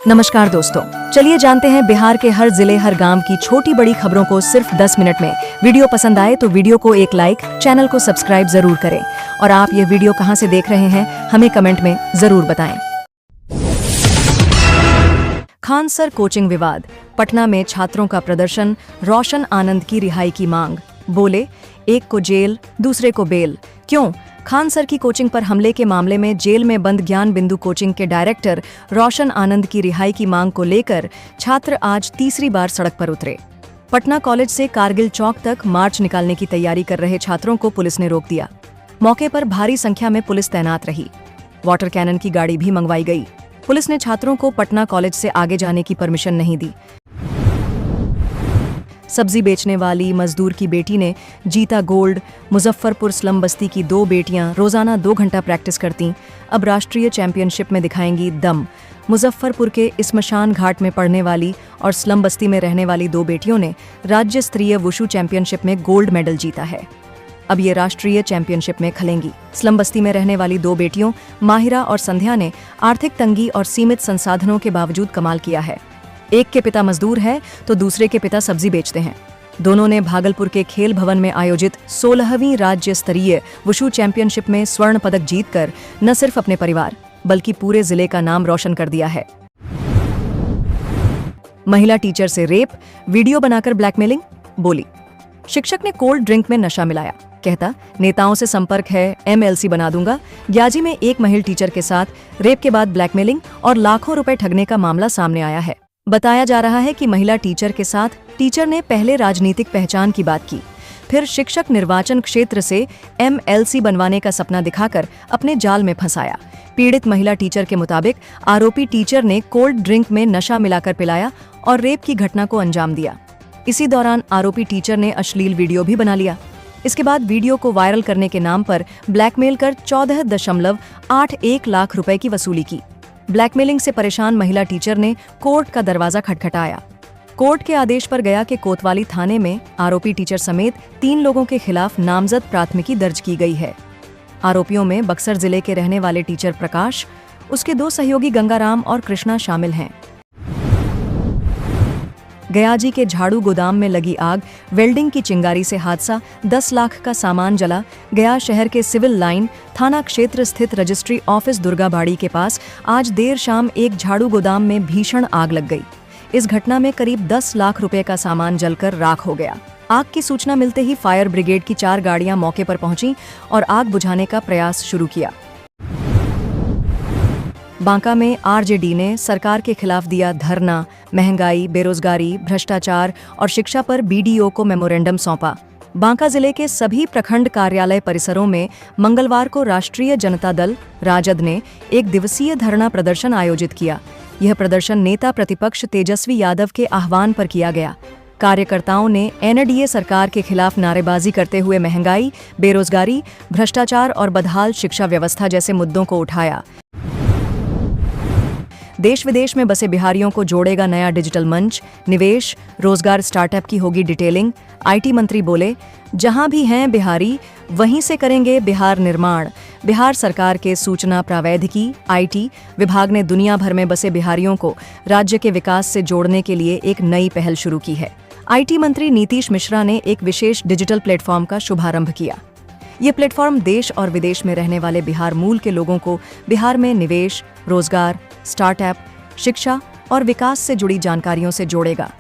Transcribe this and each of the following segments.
नमस्कार दोस्तों, चलिए जानते हैं बिहार के हर जिले हर गांव की छोटी बड़ी खबरों को सिर्फ 10 मिनट में। वीडियो पसंद आए तो वीडियो को एक लाइक, चैनल को सब्सक्राइब जरूर करें और आप ये वीडियो कहां से देख रहे हैं हमें कमेंट में जरूर बताएं। खान सर कोचिंग विवाद, पटना में छात्रों का प्रदर्शन, रोशन आनंद की रिहाई की मांग। बोले, एक को जेल दूसरे को बेल। क्यों? खान सर की कोचिंग पर हमले के मामले में जेल में बंद ज्ञान बिंदु कोचिंग के डायरेक्टर रोशन आनंद की रिहाई की मांग को लेकर छात्र आज तीसरी बार सड़क पर उतरे। पटना कॉलेज से कारगिल चौक तक मार्च निकालने की तैयारी कर रहे छात्रों को पुलिस ने रोक दिया। मौके पर भारी संख्या में पुलिस तैनात रही। वाटर कैनन की गाड़ी भी मंगवाई गई। पुलिस ने छात्रों को पटना कॉलेज से आगे जाने की परमिशन नहीं दी। सब्जी बेचने वाली मजदूर की बेटी ने जीता गोल्ड। मुजफ्फरपुर स्लम बस्ती की 2 बेटियां रोजाना 2 घंटा प्रैक्टिस करतीं, अब राष्ट्रीय चैंपियनशिप में दिखाएंगी दम। मुजफ्फरपुर के स्मशान घाट में पढ़ने वाली और स्लम बस्ती में रहने वाली 2 बेटियों ने राज्य स्तरीय वुशु चैंपियनशिप में गोल्ड मेडल जीता है। अब ये राष्ट्रीय चैंपियनशिप में खलेंगी। स्लम बस्ती में रहने वाली 2 बेटियों माहिरा और संध्या ने आर्थिक तंगी और सीमित संसाधनों के बावजूद कमाल किया है। एक के पिता मजदूर है तो दूसरे के पिता सब्जी बेचते हैं। दोनों ने भागलपुर के खेल भवन में आयोजित 16वीं राज्य स्तरीय वुशु चैंपियनशिप में स्वर्ण पदक जीतकर न सिर्फ अपने परिवार बल्कि पूरे जिले का नाम रोशन कर दिया है। महिला टीचर से रेप, वीडियो बनाकर ब्लैकमेलिंग। बोली, शिक्षक ने कोल्ड ड्रिंक में नशा मिलाया, कहता नेताओं से संपर्क है, MLC बना दूंगा। ग्याजी में एक महिला टीचर के साथ रेप के बाद ब्लैकमेलिंग और लाखों रुपए ठगने का मामला सामने आया है। बताया जा रहा है कि महिला टीचर के साथ टीचर ने पहले राजनीतिक पहचान की बात की, फिर शिक्षक निर्वाचन क्षेत्र से MLC बनवाने का सपना दिखाकर अपने जाल में फंसाया। पीड़ित महिला टीचर के मुताबिक आरोपी टीचर ने कोल्ड ड्रिंक में नशा मिलाकर पिलाया और रेप की घटना को अंजाम दिया। इसी दौरान आरोपी टीचर ने अश्लील वीडियो भी बना लिया। इसके बाद वीडियो को वायरल करने के नाम पर ब्लैकमेल कर 14.81 लाख रुपए की वसूली की। ब्लैकमेलिंग से परेशान महिला टीचर ने कोर्ट का दरवाजा खटखटाया। कोर्ट के आदेश पर गया कि कोतवाली थाने में आरोपी टीचर समेत 3 लोगों के खिलाफ नामजद प्राथमिकी दर्ज की गई है। आरोपियों में बक्सर जिले के रहने वाले टीचर प्रकाश, उसके 2 सहयोगी गंगाराम और कृष्णा शामिल हैं। गयाजी के झाड़ू गोदाम में लगी आग, वेल्डिंग की चिंगारी से हादसा, 10 लाख का सामान जला। गया शहर के सिविल लाइन थाना क्षेत्र स्थित रजिस्ट्री ऑफिस दुर्गाबाड़ी के पास आज देर शाम एक झाड़ू गोदाम में भीषण आग लग गई। इस घटना में करीब 10 लाख रुपए का सामान जलकर राख हो गया। आग की सूचना मिलते ही फायर ब्रिगेड की 4 गाड़ियां मौके पर पहुंची और आग बुझाने का प्रयास शुरू किया। बांका में RJD ने सरकार के खिलाफ दिया धरना। महंगाई, बेरोजगारी, भ्रष्टाचार और शिक्षा पर BDO को मेमोरेंडम सौंपा। बांका जिले के सभी प्रखंड कार्यालय परिसरों में मंगलवार को राष्ट्रीय जनता दल राजद ने 1 दिवसीय धरना प्रदर्शन आयोजित किया। यह प्रदर्शन नेता प्रतिपक्ष तेजस्वी यादव के आह्वान पर किया गया। कार्यकर्ताओं ने NDA सरकार के खिलाफ नारेबाजी करते हुए महंगाई, बेरोजगारी, भ्रष्टाचार और बदहाल शिक्षा व्यवस्था जैसे मुद्दों को उठाया। देश विदेश में बसे बिहारियों को जोड़ेगा नया डिजिटल मंच। निवेश, रोजगार, स्टार्टअप की होगी डिटेलिंग। IT मंत्री बोले, जहां भी हैं बिहारी वहीं से करेंगे बिहार निर्माण। बिहार सरकार के सूचना प्रावैधिकी IT विभाग ने दुनिया भर में बसे बिहारियों को राज्य के विकास से जोड़ने के लिए एक नई पहल शुरू की है। IT मंत्री नीतीश मिश्रा ने एक विशेष डिजिटल प्लेटफॉर्म का शुभारंभ किया। ये प्लेटफॉर्म देश और विदेश में रहने वाले बिहार मूल के लोगों को बिहार में निवेश, रोजगार, स्टार्टअप, शिक्षा और विकास से जुड़ी जानकारियों से जोड़ेगा।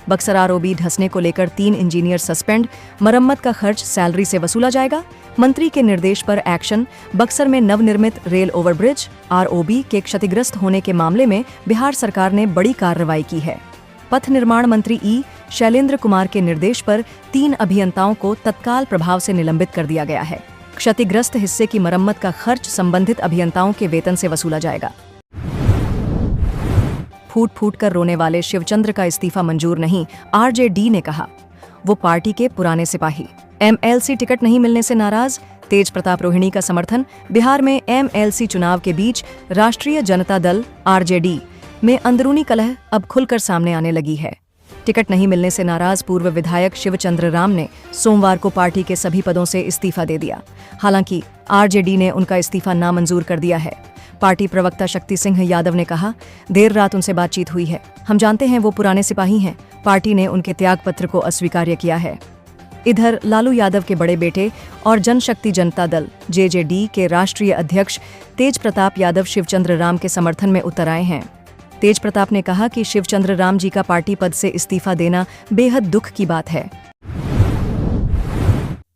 बक्सर ROB धंसने को लेकर 3 इंजीनियर सस्पेंड, मरम्मत का खर्च सैलरी से वसूला जाएगा। मंत्री के निर्देश पर एक्शन। बक्सर में नवनिर्मित रेल ओवरब्रिज ROB के क्षतिग्रस्त होने के मामले में बिहार सरकार ने बड़ी कार्रवाई की है। पथ निर्माण मंत्री E शैलेंद्र कुमार के निर्देश पर 3 अभियंताओं को तत्काल प्रभाव से निलंबित कर दिया गया है। क्षतिग्रस्त हिस्से की मरम्मत का खर्च संबंधित अभियंताओं के वेतन से वसूला जाएगा। फूट फूट कर रोने वाले शिवचंद्र का इस्तीफा मंजूर नहीं, RJD ने कहा। वो पार्टी के पुराने सिपाही। MLC टिकट नहीं मिलने से नाराज, तेज प्रताप रोहिणी का समर्थन। बिहार में MLC चुनाव के बीच राष्ट्रीय जनता दल RJD में अंदरूनी कलह अब खुलकर सामने आने लगी है। टिकट नहीं मिलने से नाराज पूर्व विधायक शिवचंद्र राम ने सोमवार को पार्टी के सभी पदों से इस्तीफा दे दिया। हालांकि RJD ने उनका इस्तीफा नामंजूर कर दिया है। पार्टी प्रवक्ता शक्ति सिंह यादव ने कहा, देर रात उनसे बातचीत हुई है। हम जानते हैं वो पुराने सिपाही हैं। पार्टी ने उनके त्यागपत्र को अस्वीकार्य किया है। इधर लालू यादव के बड़े बेटे और जनशक्ति जनता दल (जेजेडी) के राष्ट्रीय अध्यक्ष तेज प्रताप यादव शिवचंद्र राम के समर्थन में उतर आए हैं। तेज प्रताप ने कहा कि शिवचंद्र राम जी का पार्टी पद से इस्तीफा देना बेहद दुख की बात है।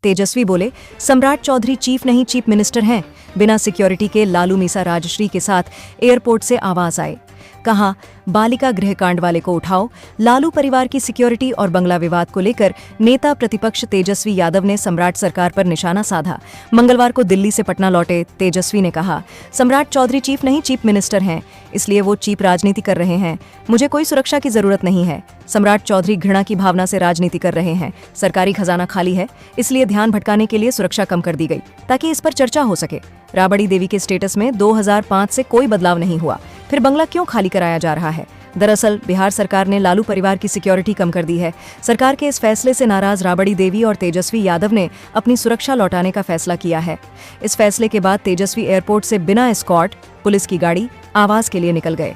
तेजस्वी बोले, सम्राट चौधरी चीफ नहीं चीफ मिनिस्टर हैं। बिना सिक्योरिटी के लालू मीसा राजश्री के साथ एयरपोर्ट से आवाज आए। कहा, बालिका गृह कांड वाले को उठाओ। लालू परिवार की सिक्योरिटी और बंगला विवाद को लेकर नेता प्रतिपक्ष तेजस्वी यादव ने सम्राट सरकार पर निशाना साधा। मंगलवार को दिल्ली से पटना लौटे तेजस्वी ने कहा, सम्राट चौधरी चीफ नहीं चीफ मिनिस्टर हैं, इसलिए वो चीप राजनीति कर रहे हैं। मुझे कोई सुरक्षा की जरूरत नहीं है। सम्राट चौधरी घृणा की भावना से राजनीति कर रहे हैं। सरकारी खजाना खाली है, इसलिए ध्यान भटकाने के लिए सुरक्षा कम कर दी गई ताकि इस पर चर्चा हो सके। राबड़ी देवी के स्टेटस में 2005 से कोई बदलाव नहीं हुआ, फिर बंगला क्यों खाली कराया जा रहा है? दरअसल बिहार सरकार ने लालू परिवार की सिक्योरिटी कम कर दी है। सरकार के इस फैसले से नाराज राबड़ी देवी और तेजस्वी यादव ने अपनी सुरक्षा लौटाने का फैसला किया है। इस फैसले के बाद तेजस्वी एयरपोर्ट से बिना एस्कॉर्ट पुलिस की गाड़ी आवाज के लिए निकल गए।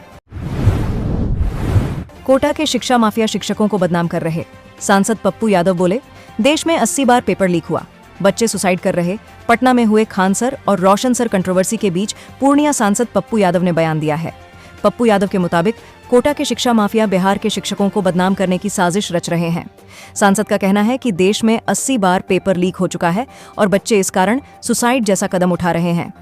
कोटा के शिक्षा माफिया शिक्षकों को बदनाम कर रहे सांसद पप्पू यादव बोले, देश में 80 बार पेपर लीक हुआ, बच्चे सुसाइड कर रहे। पटना में हुए खान सर और रोशन सर कंट्रोवर्सी के बीच पूर्णिया सांसद पप्पू यादव ने बयान दिया है। पप्पू यादव के मुताबिक कोटा के शिक्षा माफिया बिहार के शिक्षकों को बदनाम करने की साजिश रच रहे हैं। सांसद का कहना है कि देश में 80 बार पेपर लीक हो चुका है और बच्चे इस कारण सुसाइड जैसा कदम उठा रहे हैं।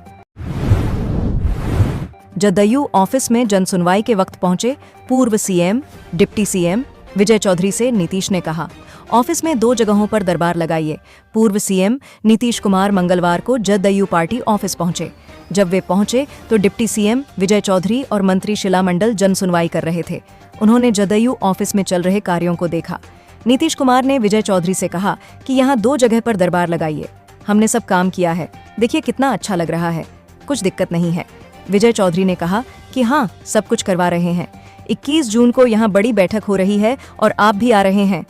जदयू ऑफिस में जनसुनवाई के वक्त पहुंचे पूर्व सीएम डिप्टी सीएम विजय चौधरी से नीतीश ने कहा, ऑफिस में 2 जगहों पर दरबार लगाइए। पूर्व सीएम नीतीश कुमार मंगलवार को जदयू पार्टी ऑफिस पहुंचे। जब वे पहुंचे तो डिप्टी सीएम विजय चौधरी और मंत्री शिला मंडल जनसुनवाई कर रहे थे। उन्होंने जदयू ऑफिस में चल रहे कार्यों को देखा। नीतीश कुमार ने विजय चौधरी से कहा कि यहाँ 2 जगह पर दरबार लगाइए, हमने सब काम किया है, देखिए कितना अच्छा लग रहा है, कुछ दिक्कत नहीं है। विजय चौधरी ने कहा कि हाँ, सब कुछ करवा रहे हैं। 21 जून को यहाँ बड़ी बैठक हो रही है और आप भी आ रहे हैं।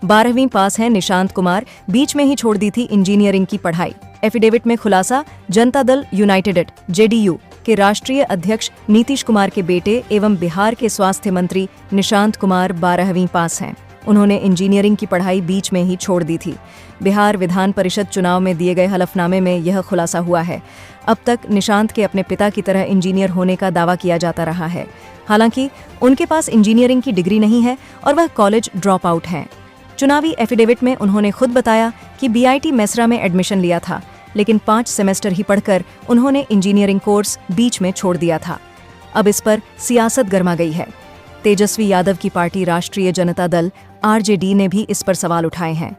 12वीं पास है निशांत कुमार, बीच में ही छोड़ दी थी इंजीनियरिंग की पढ़ाई। एफिडेविट में खुलासा, जनता दल यूनाइटेड (जेडीयू) के राष्ट्रीय अध्यक्ष नीतीश कुमार के बेटे एवं बिहार के स्वास्थ्य मंत्री निशांत कुमार 12वीं पास हैं। उन्होंने इंजीनियरिंग की पढ़ाई बीच में ही छोड़ दी थी। बिहार विधान परिषद चुनाव में दिए गए हलफनामे में यह खुलासा हुआ है। अब तक निशांत के अपने पिता की तरह इंजीनियर होने का दावा किया जाता रहा है। हालांकि उनके पास इंजीनियरिंग की डिग्री नहीं है और वह कॉलेज ड्रॉप आउट हैं। चुनावी एफिडेविट में उन्होंने खुद बताया कि बीआईटी मेसरा में एडमिशन लिया था, लेकिन 5 सेमेस्टर ही पढ़कर उन्होंने इंजीनियरिंग कोर्स बीच में छोड़ दिया था। अब इस पर सियासत गर्मा गई है। तेजस्वी यादव की पार्टी राष्ट्रीय जनता दल (आरजेडी) ने भी इस पर सवाल उठाए हैं।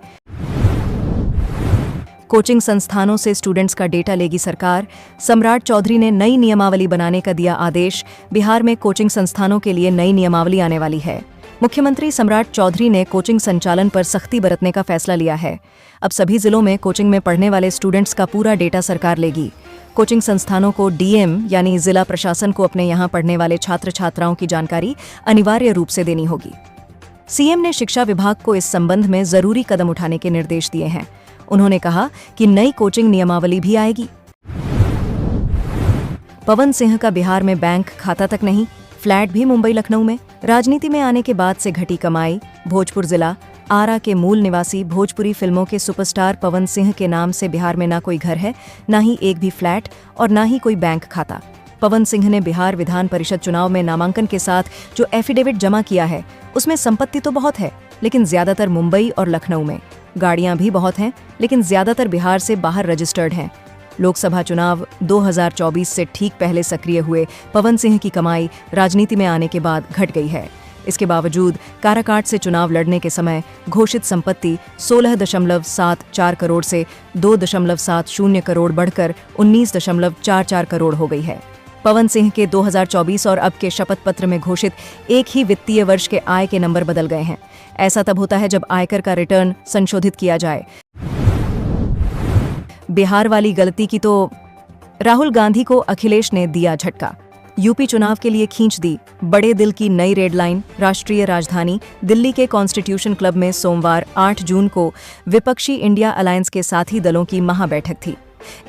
कोचिंग संस्थानों से स्टूडेंट्स का डेटा लेगी सरकार। सम्राट चौधरी ने नई नियमावली बनाने का दिया आदेश। बिहार में कोचिंग संस्थानों के लिए नई नियमावली आने वाली है। मुख्यमंत्री सम्राट चौधरी ने कोचिंग संचालन पर सख्ती बरतने का फैसला लिया है। अब सभी जिलों में कोचिंग में पढ़ने वाले स्टूडेंट्स का पूरा डेटा सरकार लेगी। कोचिंग संस्थानों को डीएम यानी जिला प्रशासन को अपने यहाँ पढ़ने वाले छात्र छात्राओं की जानकारी अनिवार्य रूप से देनी होगी। सीएम ने शिक्षा विभाग को इस संबंध में जरूरी कदम उठाने के निर्देश दिए हैं। उन्होंने कहा कि नई कोचिंग नियमावली भी आएगी। पवन सिंह का बिहार में बैंक खाता तक नहीं, फ्लैट भी मुंबई लखनऊ में। राजनीति में आने के बाद से घटी कमाई। भोजपुर जिला आरा के मूल निवासी भोजपुरी फिल्मों के सुपरस्टार पवन सिंह के नाम से बिहार में ना कोई घर है, ना ही एक भी फ्लैट और ना ही कोई बैंक खाता। पवन सिंह ने बिहार विधान परिषद चुनाव में नामांकन के साथ जो एफिडेविट जमा किया है उसमें संपत्ति तो बहुत है, लेकिन ज्यादातर मुंबई और लखनऊ में। गाड़ियां भी बहुत हैं, लेकिन ज्यादातर बिहार से बाहर रजिस्टर्ड हैं। लोकसभा चुनाव 2024 से ठीक पहले सक्रिय हुए पवन सिंह की कमाई राजनीति में आने के बाद घट गई है। इसके बावजूद काराकाट से चुनाव लड़ने के समय घोषित संपत्ति 16.74 करोड़ से 2.70 करोड़ बढ़कर 19.44 करोड़ हो गई है। पवन सिंह के 2024 और अब के शपथ पत्र में घोषित एक ही वित्तीय वर्ष के आय के नंबर बदल गए हैं। ऐसा तब होता है जब आयकर का रिटर्न संशोधित किया जाए। बिहार वाली गलती की तो राहुल गांधी को अखिलेश ने दिया झटका। यूपी चुनाव के लिए खींच दी बड़े दिल की नई रेड लाइन। राष्ट्रीय राजधानी दिल्ली के कॉन्स्टिट्यूशन क्लब में सोमवार 8 जून को विपक्षी इंडिया अलायंस के साथी दलों की महाबैठक थी।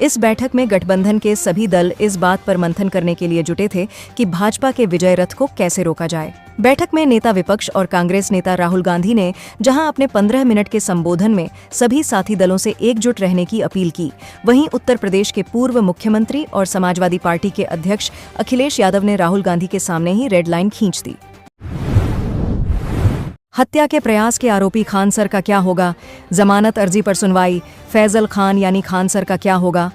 इस बैठक में गठबंधन के सभी दल इस बात पर मंथन करने के लिए जुटे थे कि भाजपा के विजय रथ को कैसे रोका जाए। बैठक में नेता विपक्ष और कांग्रेस नेता राहुल गांधी ने जहां अपने 15 मिनट के संबोधन में सभी साथी दलों से एकजुट रहने की अपील की, वहीं उत्तर प्रदेश के पूर्व मुख्यमंत्री और समाजवादी पार्टी के अध्यक्ष अखिलेश यादव ने राहुल गांधी के सामने ही रेड लाइन खींच दी। हत्या के प्रयास के आरोपी खान सर का क्या होगा? जमानत अर्जी पर सुनवाई, फैजल खान यानी खान सर का क्या होगा?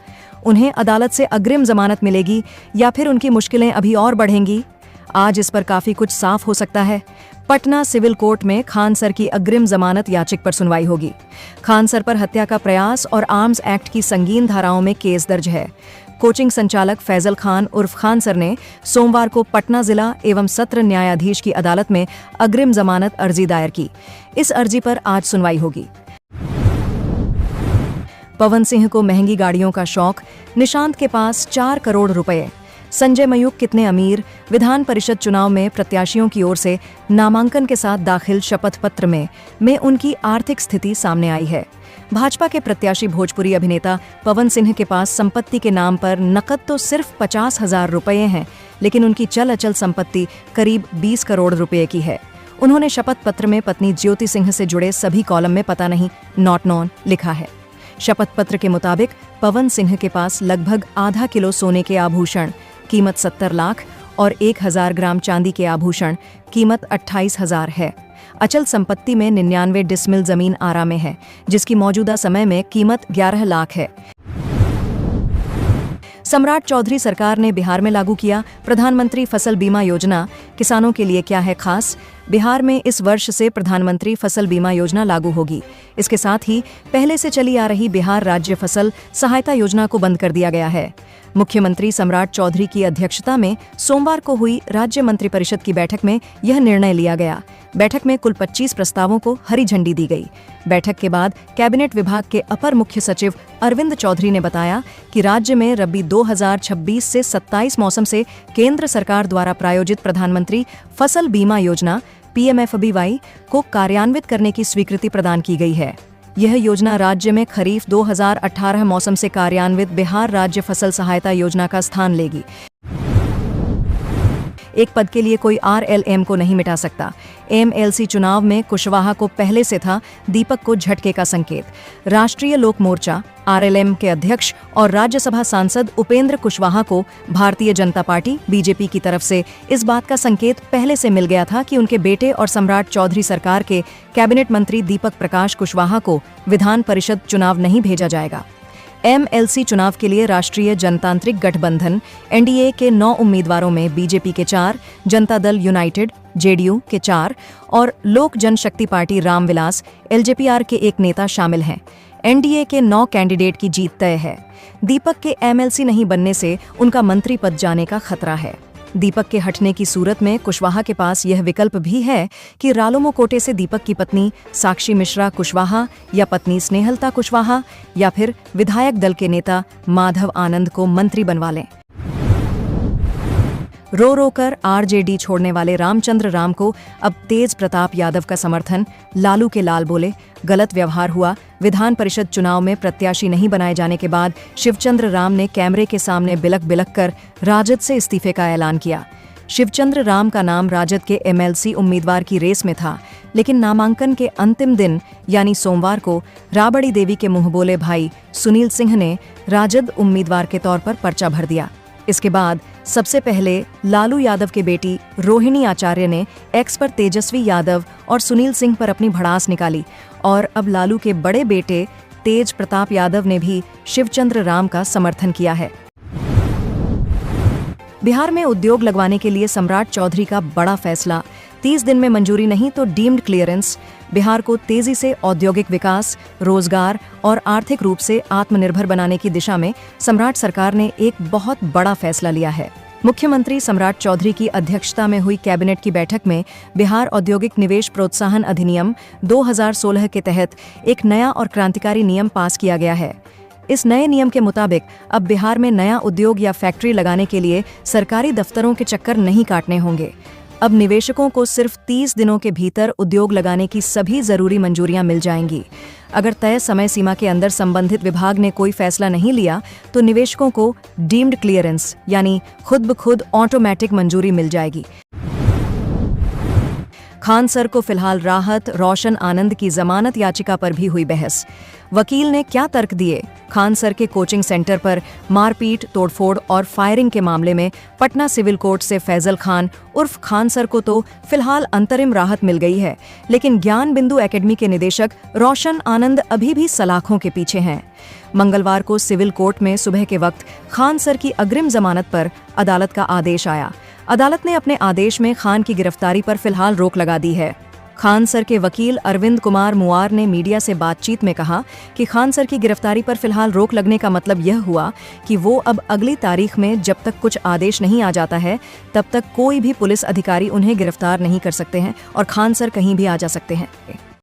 उन्हें अदालत से अग्रिम जमानत मिलेगी या फिर उनकी मुश्किलें अभी और बढ़ेंगी? आज इस पर काफी कुछ साफ हो सकता है। पटना सिविल कोर्ट में खान सर की अग्रिम जमानत याचिका पर सुनवाई होगी। खान सर पर हत्या का प्रयास और आर्म्स एक्ट की संगीन धाराओं में केस दर्ज है। कोचिंग संचालक फैजल खान उर्फ खान सर ने सोमवार को पटना जिला एवं सत्र न्यायाधीश की अदालत में अग्रिम जमानत अर्जी दायर की। इस अर्जी पर आज सुनवाई होगी। पवन सिंह को महंगी गाड़ियों का शौक, निशांत के पास 4 करोड़ रुपए। संजय मयूख कितने अमीर? विधान परिषद चुनाव में प्रत्याशियों की ओर से नामांकन के साथ दाखिल शपथ पत्र में उनकी आर्थिक स्थिति सामने आई है। भाजपा के प्रत्याशी भोजपुरी अभिनेता पवन सिंह के पास संपत्ति के नाम पर नकद तो सिर्फ 50,000 रुपए हैं, लेकिन उनकी चल अचल संपत्ति करीब 20 करोड़ रुपए की है। उन्होंने शपथ पत्र में पत्नी ज्योति सिंह से जुड़े सभी कॉलम में पता नहीं, नॉट नॉन लिखा है। शपथ पत्र के मुताबिक पवन सिंह के पास लगभग आधा किलो सोने के आभूषण कीमत 70 लाख और 1000 ग्राम चांदी के आभूषण कीमत 28,000 है। अचल संपत्ति में 99 डिसमिल जमीन आरा में है, जिसकी मौजूदा समय में कीमत 11 लाख है। सम्राट चौधरी सरकार ने बिहार में लागू किया प्रधानमंत्री फसल बीमा योजना। किसानों के लिए क्या है खास? बिहार में इस वर्ष से प्रधानमंत्री फसल बीमा योजना लागू होगी। इसके साथ ही पहले से चली आ रही बिहार राज्य फसल सहायता योजना को बंद कर दिया गया है। मुख्यमंत्री सम्राट चौधरी की अध्यक्षता में सोमवार को हुई राज्य मंत्रिपरिषद की बैठक में यह निर्णय लिया गया। बैठक में कुल 25 प्रस्तावों को हरी झंडी दी गई। बैठक के बाद कैबिनेट विभाग के अपर मुख्य सचिव अरविंद चौधरी ने बताया कि राज्य में रबी 2026 से 27 मौसम से केंद्र सरकार द्वारा प्रायोजित प्रधानमंत्री फसल बीमा योजना PMFBY को कार्यान्वित करने की स्वीकृति प्रदान की गई है। यह योजना राज्य में खरीफ 2018 मौसम से कार्यान्वित बिहार राज्य फसल सहायता योजना का स्थान लेगी। एक पद के लिए कोई RLM को नहीं मिटा सकता। MLC चुनाव में कुशवाहा को पहले से था, दीपक को झटके का संकेत। राष्ट्रीय लोक मोर्चा RLM के अध्यक्ष और राज्यसभा सांसद उपेंद्र कुशवाहा को भारतीय जनता पार्टी BJP की तरफ से इस बात का संकेत पहले से मिल गया था कि उनके बेटे और सम्राट चौधरी सरकार के कैबिनेट मंत्री दीपक प्रकाश कुशवाहा को विधान परिषद चुनाव नहीं भेजा जाएगा। MLC चुनाव के लिए राष्ट्रीय जनतांत्रिक गठबंधन NDA के 9 उम्मीदवारों में BJP के 4, जनता दल यूनाइटेड JDU के 4 और लोक जनशक्ति पार्टी रामविलास LJPR के 1 नेता शामिल हैं। NDA के 9 कैंडिडेट की जीत तय है। दीपक के MLC नहीं बनने से उनका मंत्री पद जाने का खतरा है। दीपक के हटने की सूरत में कुशवाहा के पास यह विकल्प भी है कि रालोमो कोटे से दीपक की पत्नी साक्षी मिश्रा कुशवाहा या पत्नी स्नेहलता कुशवाहा या फिर विधायक दल के नेता माधव आनंद को मंत्री बनवा लें। रो रो कर RJD छोड़ने वाले रामचंद्र राम को अब तेज प्रताप यादव का समर्थन। लालू के लाल बोले, गलत व्यवहार हुआ। विधान परिषद चुनाव में प्रत्याशी नहीं बनाए जाने के बाद शिवचंद्र राम ने कैमरे के सामने बिलक बिलक कर राजद से इस्तीफे का ऐलान किया। शिवचंद्र राम का नाम राजद के MLC उम्मीदवार की रेस में था, लेकिन नामांकन के अंतिम दिन यानी सोमवार को राबड़ी देवी के मुंहबोले भाई सुनील सिंह ने राजद उम्मीदवार के तौर पर पर्चा भर दिया। इसके बाद सबसे पहले लालू यादव के बेटी रोहिणी आचार्य ने X पर तेजस्वी यादव और सुनील सिंह पर अपनी भड़ास निकाली और अब लालू के बड़े बेटे तेज प्रताप यादव ने भी शिवचंद्र राम का समर्थन किया है। बिहार में उद्योग लगवाने के लिए सम्राट चौधरी का बड़ा फैसला। 30 दिन में मंजूरी नहीं तो डीम्ड क्लियरेंस। बिहार को तेजी से औद्योगिक विकास, रोजगार और आर्थिक रूप से आत्मनिर्भर बनाने की दिशा में सम्राट सरकार ने एक बहुत बड़ा फैसला लिया है। मुख्यमंत्री सम्राट चौधरी की अध्यक्षता में हुई कैबिनेट की बैठक में बिहार औद्योगिक निवेश प्रोत्साहन अधिनियम 2016 के तहत एक नया और क्रांतिकारी नियम पास किया गया है। इस नए नियम के मुताबिक अब बिहार में नया उद्योग या फैक्ट्री लगाने के लिए सरकारी दफ्तरों के चक्कर नहीं काटने होंगे। अब निवेशकों को सिर्फ 30 दिनों के भीतर उद्योग लगाने की सभी जरूरी मंजूरियां मिल जाएंगी। अगर तय समय सीमा के अंदर संबंधित विभाग ने कोई फैसला नहीं लिया तो निवेशकों को डीम्ड क्लियरेंस यानी खुद ब खुद ऑटोमेटिक मंजूरी मिल जाएगी। खान सर को फिलहाल राहत, रोशन आनंद की जमानत याचिका पर भी हुई बहस। वकील ने क्या तर्क दिए? खान सर के कोचिंग सेंटर पर मारपीट, तोड़फोड़ और फायरिंग के मामले में पटना सिविल कोर्ट से फैजल खान उर्फ खान सर को तो फिलहाल अंतरिम राहत मिल गई है, लेकिन ज्ञान बिंदु एकेडमी के निदेशक रोशन आनंद अभी भी सलाखों के पीछे हैं। मंगलवार को सिविल कोर्ट में सुबह के वक्त खान सर की अग्रिम जमानत पर अदालत का आदेश आया। अदालत ने अपने आदेश में खान की गिरफ्तारी पर फिलहाल रोक लगा दी है। खान सर के वकील अरविंद कुमार मुआर ने मीडिया से बातचीत में कहा कि खान सर की गिरफ्तारी पर फिलहाल रोक लगने का मतलब यह हुआ कि वो अब अगली तारीख में जब तक कुछ आदेश नहीं आ जाता है तब तक कोई भी पुलिस अधिकारी उन्हें गिरफ्तार नहीं कर सकते हैं और खान सर कहीं भी आ जा सकते हैं।